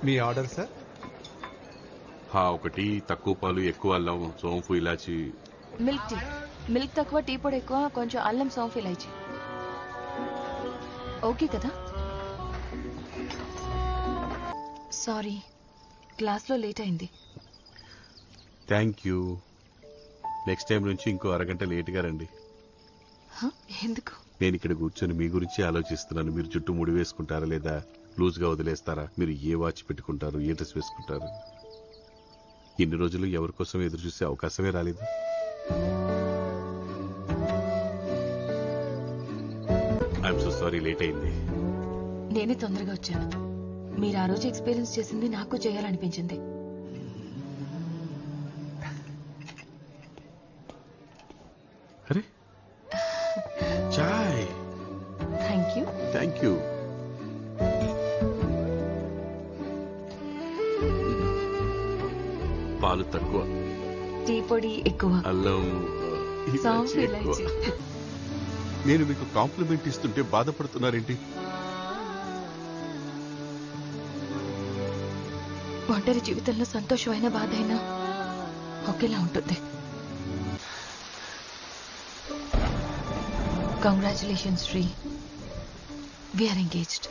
మీ order sir. ఒకటి తక్కువ పాలు ఎక్కువ అల్లం సోంపు ఇలాచి. Milk tea. మిల్క్ తక్కువ టీ పొడి ఎక్కువ కొంచెం అల్లం సోంపు ఇలాచి. ఓకే కదా? సారీ క్లాస్లో లేట్ అయింది. Thank you. నెక్స్ట్ టైం నుంచి ఇంకో అరగంట లేట్గా రండి. ఎందుకు? నేను ఇక్కడ కూర్చొని మీ గురించి ఆలోచిస్తున్నాను. మీరు జుట్టు ముడి వేసుకుంటారా లేదా లూజ్గా వదిలేస్తారా, మీరు ఏ వాచ్ పెట్టుకుంటారు, ఏ డ్రెస్ వేసుకుంటారు. ఇన్ని రోజులు ఎవరి కోసం ఎదురు చూసే అవకాశమే రాలేదు. ఐఎమ్ సో సారీ లేట్ అయింది. నేనే తొందరగా వచ్చాను. మీరు ఆ రోజు ఎక్స్పీరియన్స్ చేసింది నాకు చేయాలనిపించింది. అరే చాయ్. Thank you. Thank you. పాలు తక్కువ, టీ పొడి ఎక్కువ, అల్లం సోంపు ఎక్కువ. ఇలాచి. నేను మీకు కాంప్లిమెంట్ ఇస్తుంటే బాధపడుతున్నారేంటి? ఒంటరి జీవితంలో సంతోషమైన బాధ అయినా ఒకేలా ఉంటుంది. Congratulations Sri, we are engaged.